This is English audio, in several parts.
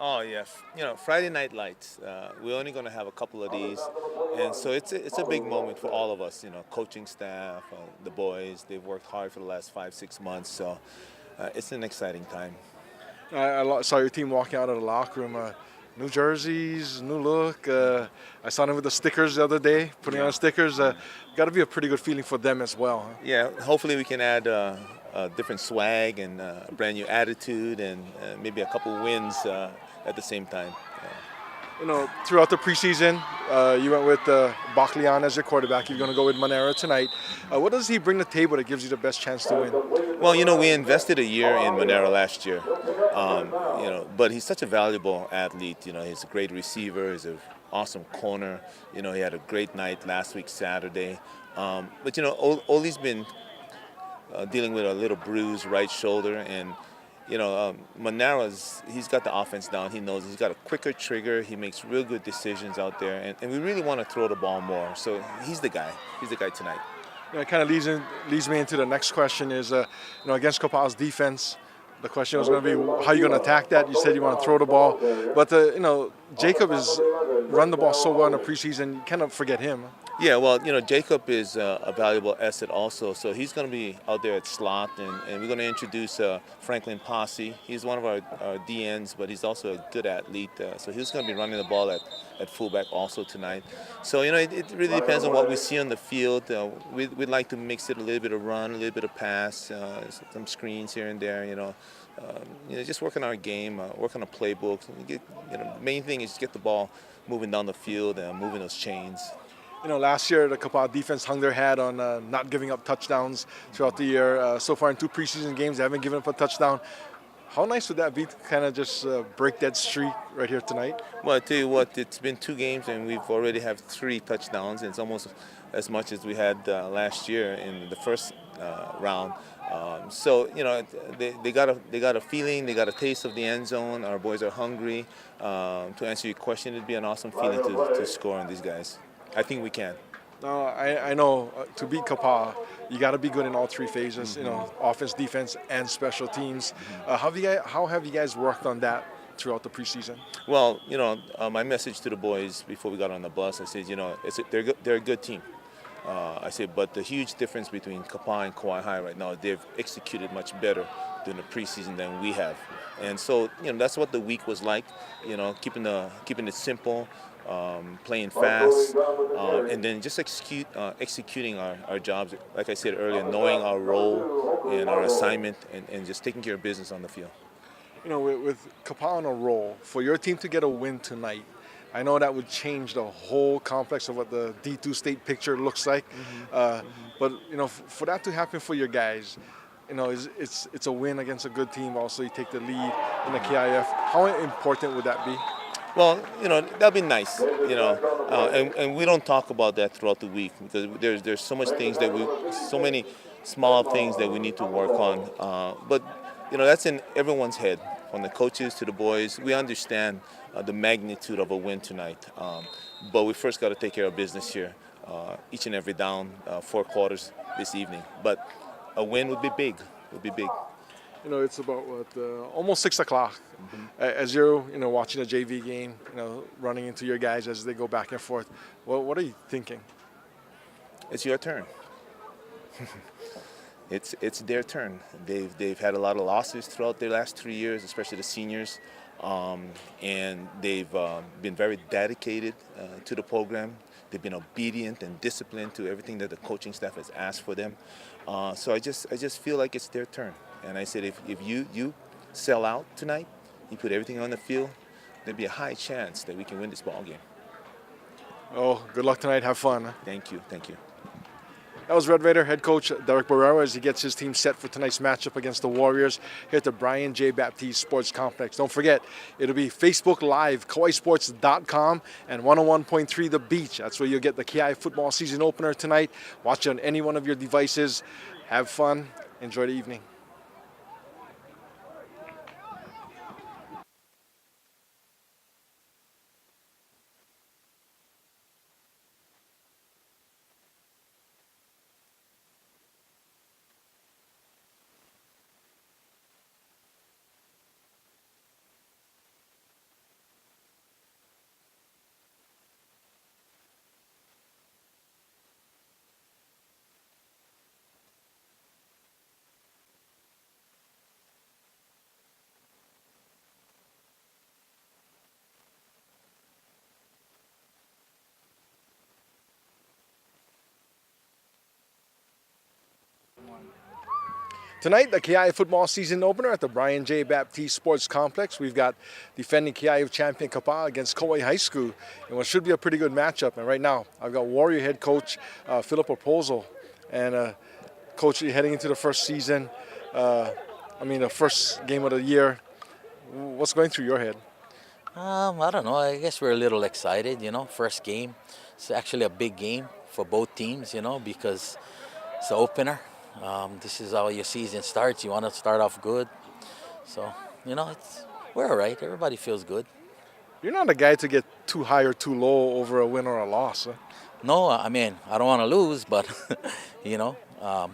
Oh yes, Friday Night Lights. We're only going to have a couple of these, and so it's a big moment for all of us. Coaching staff, the boys. They've worked hard for the last 5 6 months, so it's an exciting time. I saw your team walking out of the locker room. New jerseys, new look. I saw them with the stickers the other day, putting Yeah. on stickers. Got to be a pretty good feeling for them as well. Huh? Yeah. Hopefully we can add a different swag and a brand new attitude, and maybe a couple wins at the same time. Throughout the preseason, you went with Baklian as your quarterback. You're going to go with Monero tonight. What does he bring to the table that gives you the best chance to win? Well, we invested a year in Monero last year, but he's such a valuable athlete. He's a great receiver. He's an awesome corner. He had a great night last week, Saturday. But Oli's been dealing with a little bruised right shoulder, and Monera's he's got the offense down. He knows he's got a quicker trigger. He makes real good decisions out there, and we really want to throw the ball more. So he's the guy. He's the guy tonight. It kind of leads me into the next question is, against Copa's defense, the question was going to be how you going to attack that. You said you want to throw the ball, but Jacob has run the ball so well in the preseason. You cannot forget him. Yeah, well, Jacob is a valuable asset also. So he's going to be out there at slot, and we're going to introduce Franklin Posse. He's one of our DNs, but he's also a good athlete. So he's going to be running the ball at fullback also tonight. So, it really depends on what we see on the field. We'd like to mix it a little bit of run, a little bit of pass, some screens here and there, just work on our game, work on the playbook. The main thing is get the ball moving down the field and moving those chains. Last year the Copa defense hung their hat on not giving up touchdowns throughout the year. So far in 2 preseason games, they haven't given up a touchdown. How nice would that be to kind of just break that streak right here tonight? Well, I tell you what, it's been 2 games and we've already have 3 touchdowns. And it's almost as much as we had last year in the first round. They got a feeling, they got a taste of the end zone. Our boys are hungry. To answer your question, it'd be an awesome feeling to score on these guys. I think we can. No, I know to beat Kapaa, you got to be good in all 3 phases. Offense, defense, and special teams. How have you guys worked on that throughout the preseason? Well, my message to the boys before we got on the bus, I said, they're a good team. I said, but the huge difference between Kapaa and Kauai High right now, they've executed much better during the preseason than we have. And so, that's what the week was like. Keeping it simple. Playing fast, and then just executing our jobs. Like I said earlier, knowing our role and our assignment, and just taking care of business on the field. With Kapaa on a roll, for your team to get a win tonight, I know that would change the whole complex of what the D2 state picture looks like. But for that to happen for your guys, it's a win against a good team. Also, you take the lead in the KIF. How important would that be? Well, that'd be nice, and we don't talk about that throughout the week because there's so much things so many small things that we need to work on. But that's in everyone's head, from the coaches to the boys. We understand the magnitude of a win tonight, but we first got to take care of business here, each and every down, 4 quarters this evening. But a win would be big. Would be big. It's about almost 6 o'clock. As you're watching a JV game, running into your guys as they go back and forth. What are you thinking? It's your turn. It's their turn. They've had a lot of losses throughout their last 3 years, especially the seniors, and they've been very dedicated to the program. They've been obedient and disciplined to everything that the coaching staff has asked for them. So I just feel like it's their turn. And I said, if you sell out tonight, you put everything on the field, there'd be a high chance that we can win this ball game. Oh, good luck tonight. Have fun. Huh? Thank you. That was Red Raider head coach Derek Barrera as he gets his team set for tonight's matchup against the Warriors here at the Brian J. Baptiste Sports Complex. Don't forget, it'll be Facebook Live, KauaiSports.com, and 101.3 The Beach. That's where you'll get the KI football season opener tonight. Watch it on any one of your devices. Have fun. Enjoy the evening. Tonight, the KIF football season opener at the Brian J. Baptiste Sports Complex. We've got defending KIF champion Kapa against Kauai High School in what should be a pretty good matchup. And right now, I've got Warrior head coach Philip Opozo. And coach, you're heading into the first season, the first game of the year. What's going through your head? I don't know. I guess we're a little excited, First game. It's actually a big game for both teams, because it's the opener. This is how your season starts. You want to start off good. So, we're all right. Everybody feels good. You're not a guy to get too high or too low over a win or a loss. Huh? No, I don't want to lose, but, I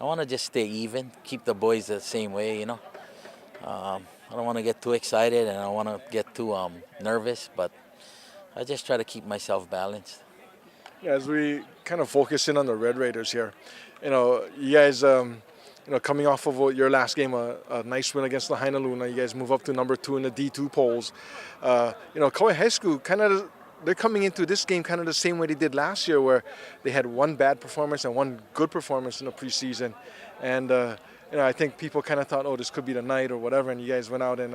want to just stay even, keep the boys the same way, I don't want to get too excited and I don't want to get too nervous, but I just try to keep myself balanced. Yeah, as we kind of focus in on the Red Raiders here, you guys, coming off of your last game, a nice win against Lahaina Luna, you guys move up to number 2 in the D2 polls. Kauai High School, they're coming into this game kind of the same way they did last year, where they had one bad performance and one good performance in the preseason. And, I think people kind of thought, oh, this could be the night or whatever, and you guys went out and,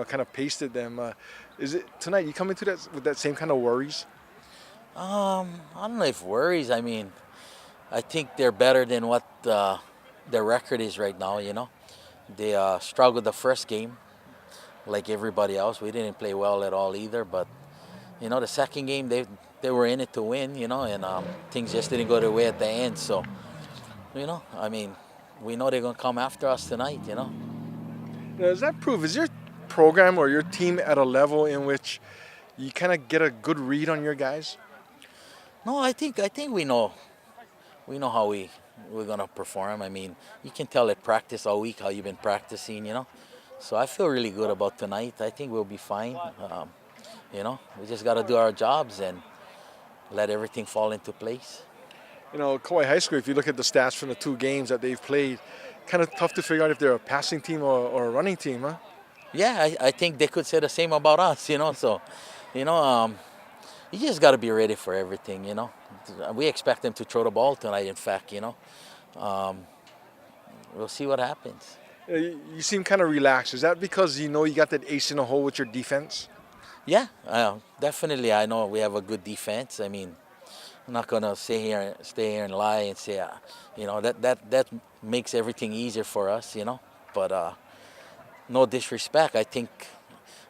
kind of pasted them. Is it tonight, you come into that with that same kind of worries? I don't know if worries. I think they're better than what their record is right now, They struggled the first game like everybody else. We didn't play well at all either, but, the second game, they were in it to win, and things just didn't go their way at the end. So, we know they're going to come after us tonight, Now, does that prove, is your program or your team at a level in which you kind of get a good read on your guys? No, I think we know how we're gonna perform. You can tell at practice all week how you've been practicing, So I feel really good about tonight. I think we'll be fine. We just got to do our jobs and let everything fall into place. Kauai High School, if you look at the stats from the 2 games that they've played, kind of tough to figure out if they're a passing team or a running team, huh? Yeah, I think they could say the same about us, So, you just got to be ready for everything, We expect them to throw the ball tonight, in fact, We'll see what happens. You seem kind of relaxed. Is that because you got that ace in the hole with your defense? Yeah, definitely. I know we have a good defense. I'm not going to stay here and lie and say, that makes everything easier for us, But no disrespect. I think,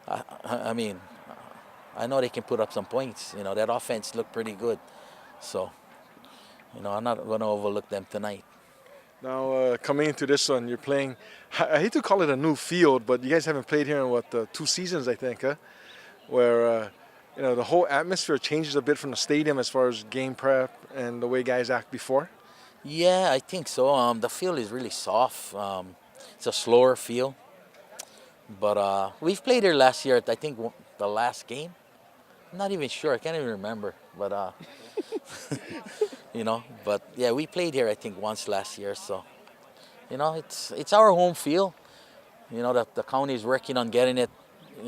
I know they can put up some points. That offense looked pretty good. So, I'm not going to overlook them tonight. Now, coming into this one, you're playing, I hate to call it a new field, but you guys haven't played here in, 2 seasons, I think, huh? Where, the whole atmosphere changes a bit from the stadium as far as game prep and the way guys act before? Yeah, I think so. The field is really soft. It's a slower field. But we've played here last year, I think the last game. I'm not even sure. I can't even remember. But, but yeah, we played here, I think, once last year. So, it's our home field. The county is working on getting it,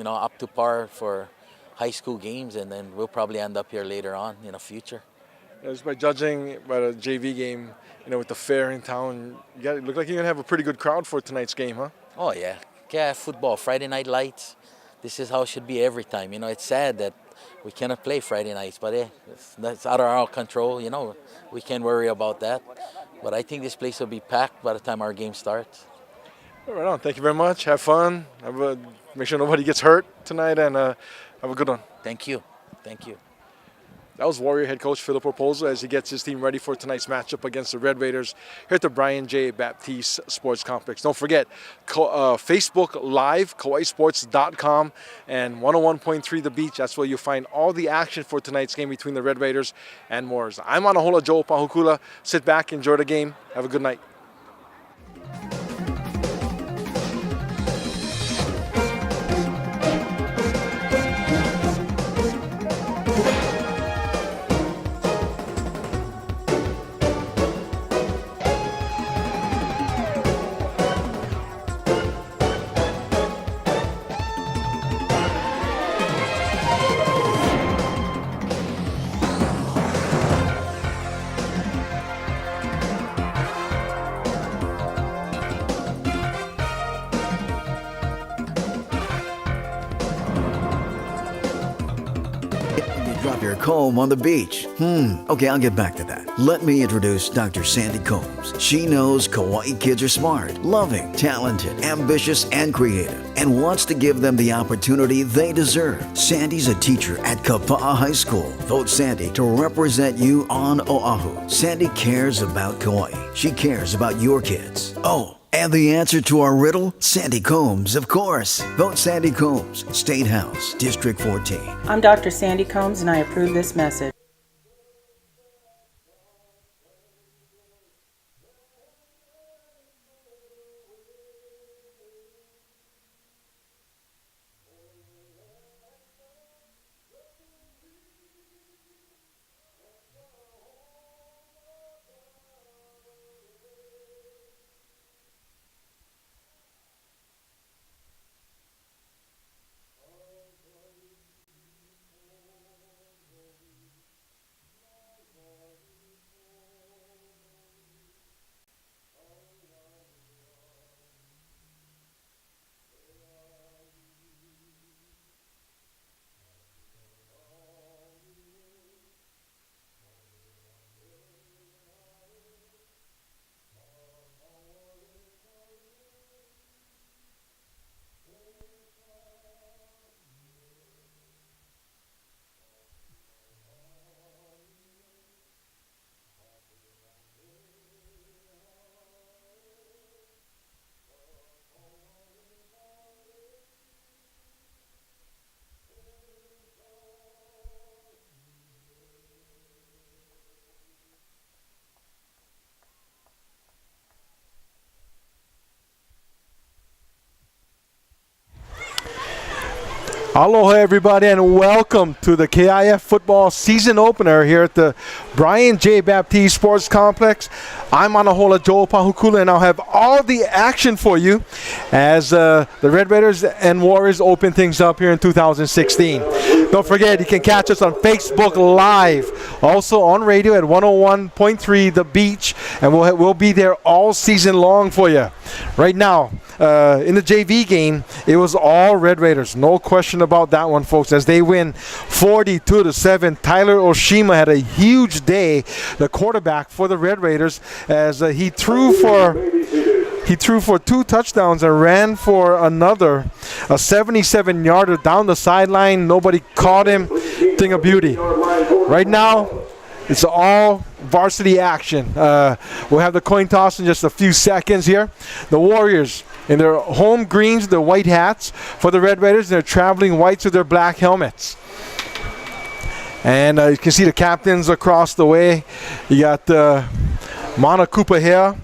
up to par for high school games. And then we'll probably end up here later on in the future. Just by judging by the JV game, with the fair in town, it look like you're going to have a pretty good crowd for tonight's game, huh? Oh, yeah. Yeah, football, Friday night lights. This is how it should be every time. It's sad that we cannot play Friday nights, but that's out of our control. We can't worry about that. But I think this place will be packed by the time our game starts. Right on. Thank you very much. Have fun. Make sure nobody gets hurt tonight, and have a good one. Thank you. Thank you. That was Warrior head coach Philip Opozo as he gets his team ready for tonight's matchup against the Red Raiders here at the Brian J. Baptiste Sports Complex. Don't forget, Facebook Live, KAWAIISTREAM, and 101.3 The Beach. That's where you'll find all the action for tonight's game between the Red Raiders and Moors. I'm Anahola Joe Pahukula. Sit back, enjoy the game. Have a good night. drop your comb on the beach. Okay, I'll get back to that. Let me introduce Dr. Sandy Combs. She knows Kauai kids are smart, loving, talented, ambitious, and creative, and wants to give them the opportunity they deserve. Sandy's a teacher at Kapa'a High School. Vote Sandy to represent you on Oahu. Sandy cares about Kauai. She cares about your kids. Oh, and the answer to our riddle? Sandy Combs, of course. Vote Sandy Combs, State House, District 14. I'm Dr. Sandy Combs, and I approve this message. Aloha everybody, and welcome to the KIF football season opener here at the Brian J. Baptiste Sports Complex. I'm Anahola Joe Pahukula, and I'll have all the action for you as the Red Raiders and Warriors open things up here in 2016. Don't forget, you can catch us on Facebook Live, also on radio at 101.3 The Beach, and we'll be there all season long for you. Right now, in the JV game, it was all Red Raiders. No question about that one, folks, as they win 42-7. Tyler Oshima had a huge day, the quarterback for the Red Raiders, as he threw for 2 touchdowns and ran for another, a 77-yarder down the sideline. Nobody caught him. Thing of beauty. Right now, it's all varsity action. We'll have the coin toss in just a few seconds here. The Warriors in their home greens, their white hats for the Red Raiders. They're traveling whites with their black helmets. And you can see the captains across the way. You got Mana Kupahea,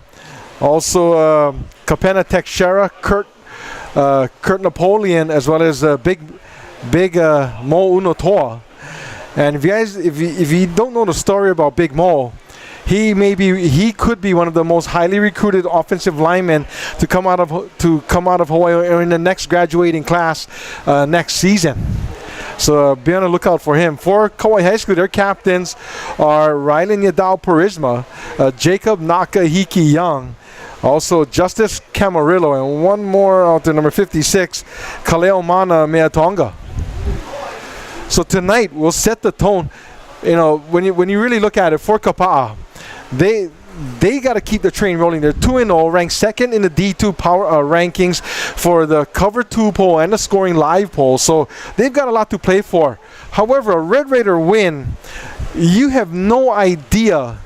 also Kapena Tekshera, Kurt Napoleon, as well as Big Mo Unotoa. And if you don't know the story about Big Mo, he could be one of the most highly recruited offensive linemen to come out of Hawaii or in the next graduating class next season. So be on the lookout for him. For Kauai High School, their captains are Rylan Yadao Purisma, Jacob Nakahiki Young, also Justice Camarillo, and one more out there, number 56, Kaleo Mana Meatonga. So tonight we'll set the tone. You know, when you really look at it, for Kapa'a, they got to keep the train rolling. They're 2-0, ranked second in the D2 power rankings for the cover 2 poll and the scoring live poll. So they've got a lot to play for. However, a Red Raider win, you have no idea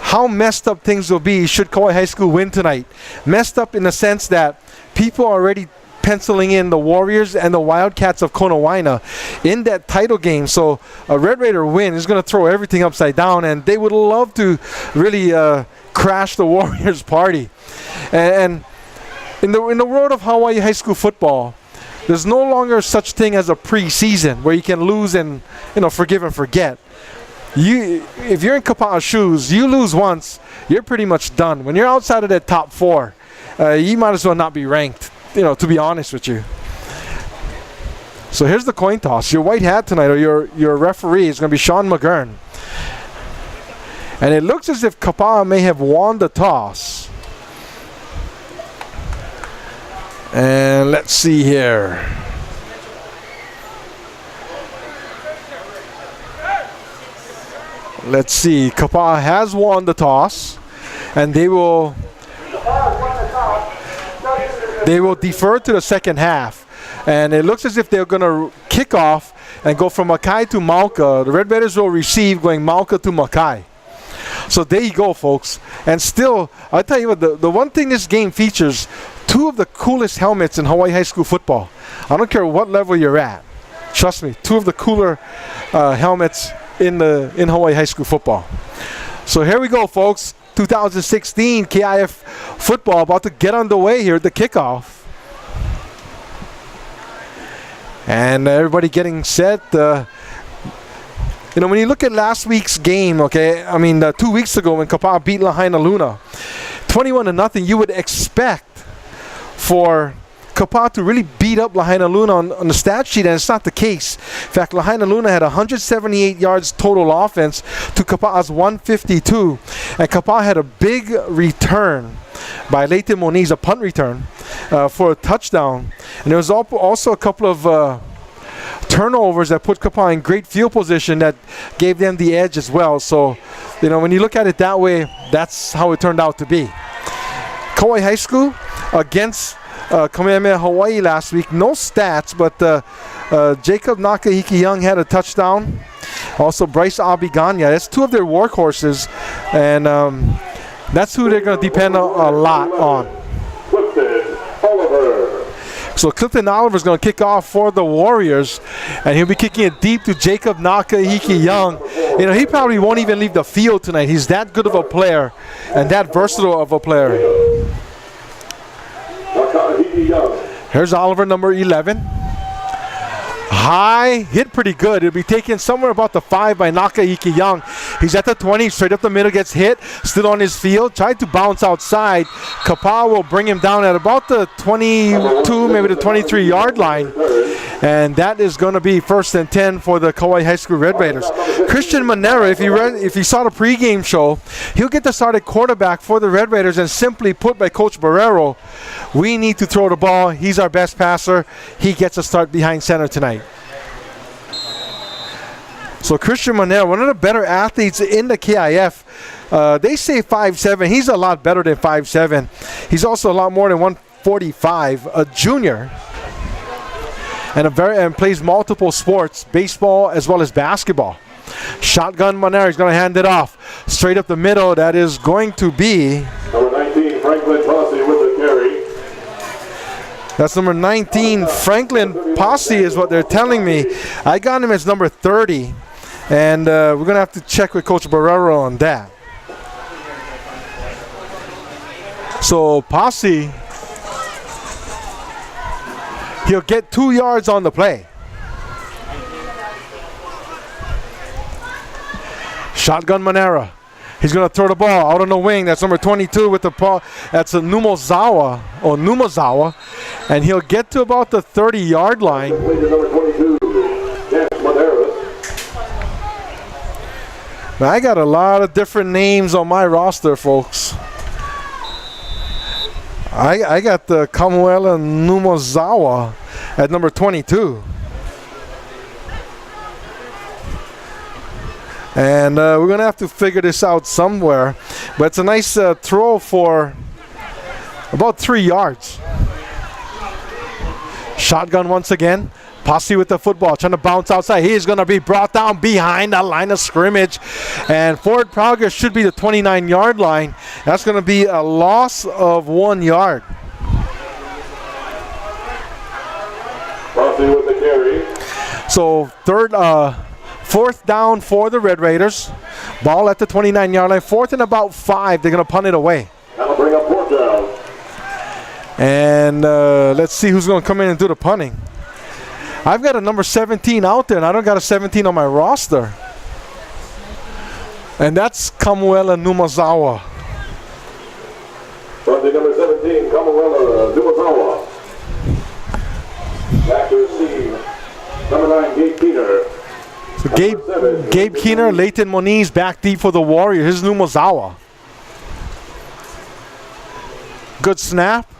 how messed up things will be should Kauai High School win tonight. Messed up in the sense that people are already penciling in the Warriors and the Wildcats of Konawaina in that title game. So a Red Raider win is going to throw everything upside down, and they would love to really crash the Warriors party. And in the world of Hawaii high school football, there's no longer such thing as a preseason where you can lose and forgive and forget. If you're in Kapa'a's shoes, you lose once, you're pretty much done. When you're outside of that top 4, you might as well not be ranked, to be honest with you. So here's the coin toss. Your white hat tonight, or your referee, is going to be Sean McGurn. And it looks as if Kapa'a may have won the toss. And let's see here. let's see. Kapaa has won the toss, and they will defer to the second half. And it looks as if they're going to kick off and go from Mackay to Mauka. The Red Raiders will receive going Mauka to Mackay. So there you go, folks. And still, I'll tell you what, the one thing this game features, two of the coolest helmets in Hawaii high school football. I don't care what level you're at. Trust me, two of the cooler helmets in Hawaii high school football. So here we go, folks. 2016 KIF football about to get underway here at the kickoff. And everybody getting set. You know, when you look at last week's game, okay, I mean, 2 weeks ago when Kapaa beat Lahaina Luna, 21-0, you would expect for Kapaa to really beat up Lahaina Luna on the stat sheet, and it's not the case. In fact, Lahaina Luna had 178 yards total offense to Kapaa's 152, and Kapaa had a big return by Leighton Moniz, a punt return for a touchdown. And there was also a couple of turnovers that put Kapaa in great field position that gave them the edge as well. So, you know, when you look at it that way, that's how it turned out to be. Kauai High School against Kamehameha Hawaii last week. No stats, but Jacob Nakahiki Young had a touchdown. Also Bryce Abiganya. That's two of their workhorses, and that's who they're going to depend a lot on. So Clifton Oliver is going to kick off for the Warriors, and he'll be kicking it deep to Jacob Nakahiki Young. You know, he probably won't even leave the field tonight. He's that good of a player and that versatile of a player. Here's Oliver, number 11. High, hit pretty good. It'll be taken somewhere about the 5 by Nakahiki Young. He's at the 20, straight up the middle, gets hit, still on his field, tried to bounce outside. Kapaa will bring him down at about the 22, maybe the 23-yard line. And that is going to be 1st and 10 for the Kauai High School Red Raiders. Christian Monera, if you saw the pregame show, he'll get the start at quarterback for the Red Raiders, and simply put by Coach Barrero, we need to throw the ball. He's our best passer. He gets a start behind center tonight. So Christian Monera, one of the better athletes in the KIF. They say 5'7". He's a lot better than 5'7". He's also a lot more than 145, a junior. And plays multiple sports, baseball as well as basketball. Shotgun Monera, he's going to hand it off. Straight up the middle, that is going to be number 19, Franklin Posse with the carry. That's number 19, Franklin Posse is what they're telling me. I got him as number 30. And we're going to have to check with Coach Barrero on that. So Posse, he'll get 2 yards on the play. Shotgun Monera. He's going to throw the ball out on the wing. That's number 22 with the ball. That's a Numazawa. And he'll get to about the 30-yard line. Now, I got a lot of different names on my roster, folks. I got the Kamuela Numazawa at number 22. And we're going to have to figure this out somewhere. But it's a nice throw for about 3 yards. Shotgun once again. Posse with the football, trying to bounce outside. He's going to be brought down behind the line of scrimmage. And forward progress should be the 29-yard line. That's going to be a loss of 1 yard. Posse with the carry. So fourth down for the Red Raiders. Ball at the 29-yard line. 4th and about 5. They're going to punt it away. That'll bring up 4th down. And let's see who's going to come in and do the punting. I've got a number 17 out there, and I don't got a 17 on my roster. And that's Kamuela Numazawa. Punting number 17, Kamuela Numazawa. Back to receive, number 9, Gabe Keener. So Gabe Keener, Leighton Moniz back deep for the Warriors. Here's Numazawa. Good snap.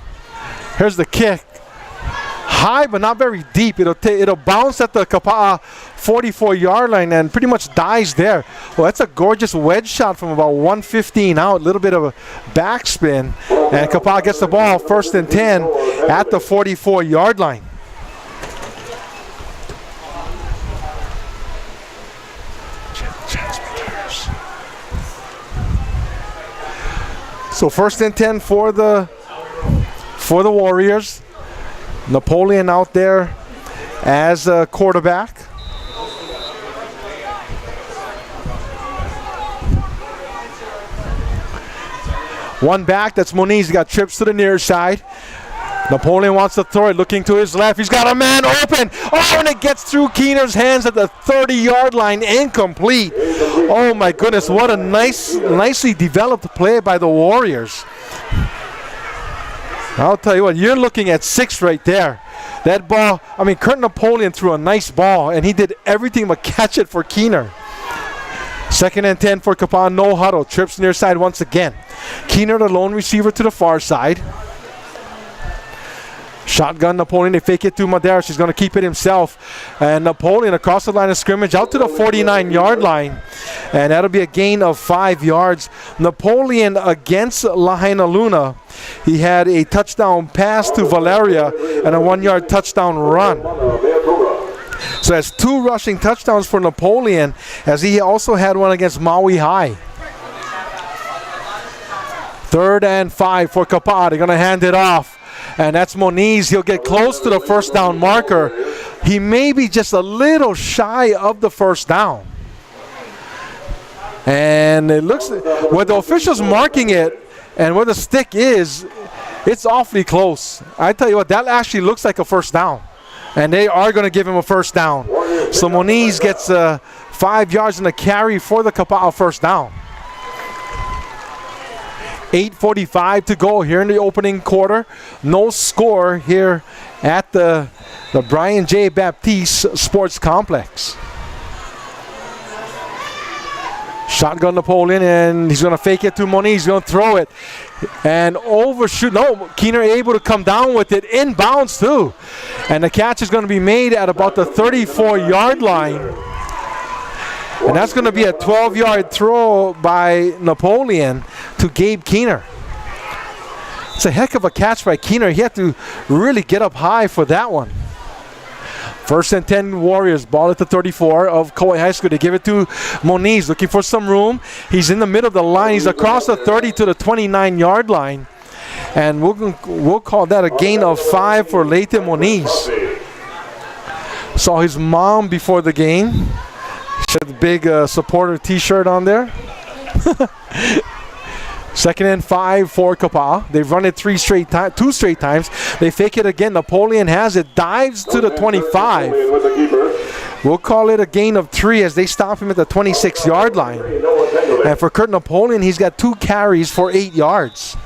Here's the kick. high but not very deep. It'll bounce at the Kapa'a 44-yard line and pretty much dies there. Well, that's a gorgeous wedge shot from about 115 out. A little bit of a backspin, and Kapa'a gets the ball 1st and 10 at the 44-yard line. So 1st and 10 for the Warriors. Napoleon out there as a quarterback. One back, that's Moniz. He got trips to the near side. Napoleon wants to throw it, looking to his left. He's got a man open. Oh, and it gets through Keener's hands at the 30-yard line, incomplete. Oh my goodness, what a nicely developed play by the Warriors. I'll tell you what, you're looking at 6 right there. That ball, I mean, Kurt Napoleon threw a nice ball, and he did everything but catch it for Keener. 2nd and 10 for Kapa'a, no huddle. Trips near side once again. Keener, the lone receiver, to the far side. Shotgun Napoleon, they fake it to Madera. He's going to keep it himself. And Napoleon across the line of scrimmage out to the 49-yard line. And that'll be a gain of 5 yards. Napoleon against Lahaina Luna. He had a touchdown pass to Valeria and a 1-yard touchdown run. So that's 2 rushing touchdowns for Napoleon, as he also had one against Maui High. 3rd and 5 for Kapa'a. They're going to hand it off. And that's Moniz. He'll get close to the 1st down marker. He may be just a little shy of the 1st down. And it looks, where the official's marking it and where the stick is, it's awfully close. I tell you what, that actually looks like a 1st down. And they are going to give him a 1st down. So Moniz gets 5 yards in the carry for the Kapa'a 1st down. 8:45 to go here in the opening quarter. No score here at the Brian J. Baptiste Sports Complex. Shotgun Napoleon, and he's going to fake it to Moniz. He's going to throw it and overshoot. No, Keener able to come down with it, inbounds too. And the catch is going to be made at about the 34-yard line. And that's going to be a 12-yard throw by Napoleon to Gabe Keener. It's a heck of a catch by Keener. He had to really get up high for that one. 1st and 10 Warriors, ball at the 34 of Kauai High School. They give it to Moniz, looking for some room. He's in the middle of the line. He's across the 30 to the 29-yard line. And we'll call that a gain of 5 for Leighton Moniz. Saw his mom before the game. She had the big supporter t-shirt on there. 2nd and 5 for Kapa'a. They've run it 2 straight times. They fake it again. Napoleon has it, dives to the 25. We'll call it a gain of 3 as they stop him at the 26-yard line. And for Kurt Napoleon, he's got 2 carries for 8 yards.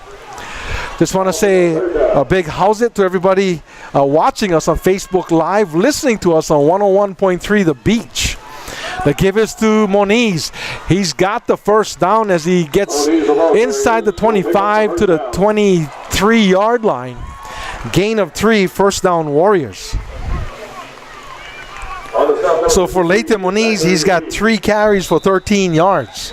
Just want to say a big how's it to everybody watching us on Facebook Live, listening to us on 101.3 The Beach. The give is to Moniz. He's got the 1st down as he gets inside the 25 to the 23-yard line. Gain of 3, 1st down Warriors. So for Leighton Moniz, he's got 3 carries for 13 yards.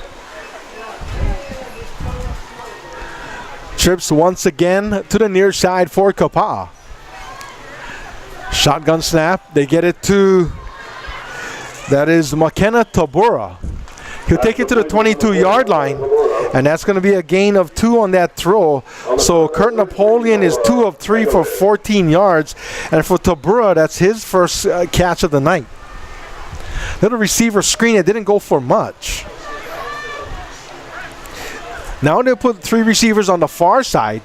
Trips once again to the near side for Kapa'a. Shotgun snap. They get it to, that is McKenna Tabura. He'll take it to the 22-yard line, and that's going to be a gain of 2 on that throw. So Kurt Napoleon is 2 of 3 for 14 yards, and for Tabura, that's his first catch of the night. Little receiver screen, it didn't go for much. Now they put 3 receivers on the far side.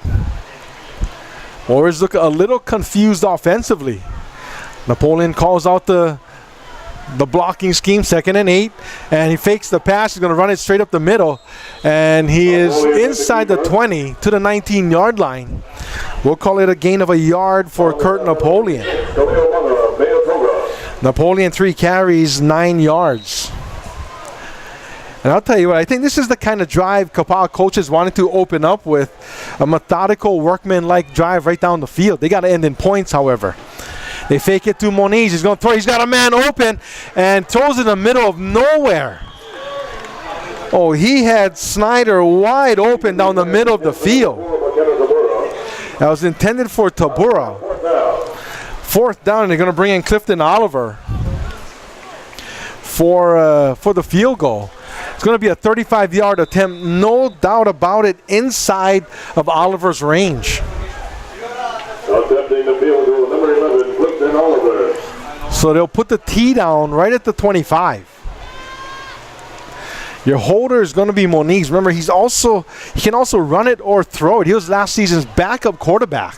Warriors look a little confused offensively. Napoleon calls out the blocking scheme, 2nd and 8, and he fakes the pass. He's going to run it straight up the middle, and he is inside the 20 to the 19-yard line. We'll call it a gain of a yard for Kurt Napoleon. Napoleon 3 carries, 9 yards. And I'll tell you what, I think this is the kind of drive Kapa'a coaches wanted to open up with, a methodical, workman-like drive right down the field. They got to end in points, however. They fake it to Moniz. He's going to throw. He's got a man open and throws in the middle of nowhere. Oh, he had Snyder wide open down the middle of the field. That was intended for Tabura. Fourth down, and they're going to bring in Clifton Oliver for the field goal. It's going to be a 35-yard attempt, no doubt about it, inside of Oliver's range. Attempting the field goal, number 11, Clifton Oliver. So they'll put the tee down right at the 25. Your holder is going to be Moniz. Remember, he can also run it or throw it. He was last season's backup quarterback.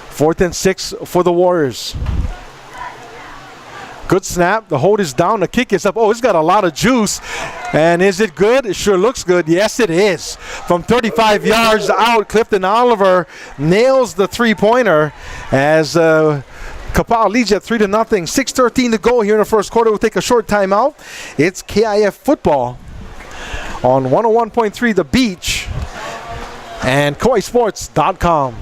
4th and 6 for the Warriors. Good snap. The hold is down. The kick is up. Oh, it's got a lot of juice. And is it good? It sure looks good. Yes, it is. From 35 yards out, Clifton Oliver nails the three-pointer as Kapaa leads at 3-0. 6:13 to go here in the first quarter. We'll take a short timeout. It's KIF football on 101.3 The Beach and KOISports.com.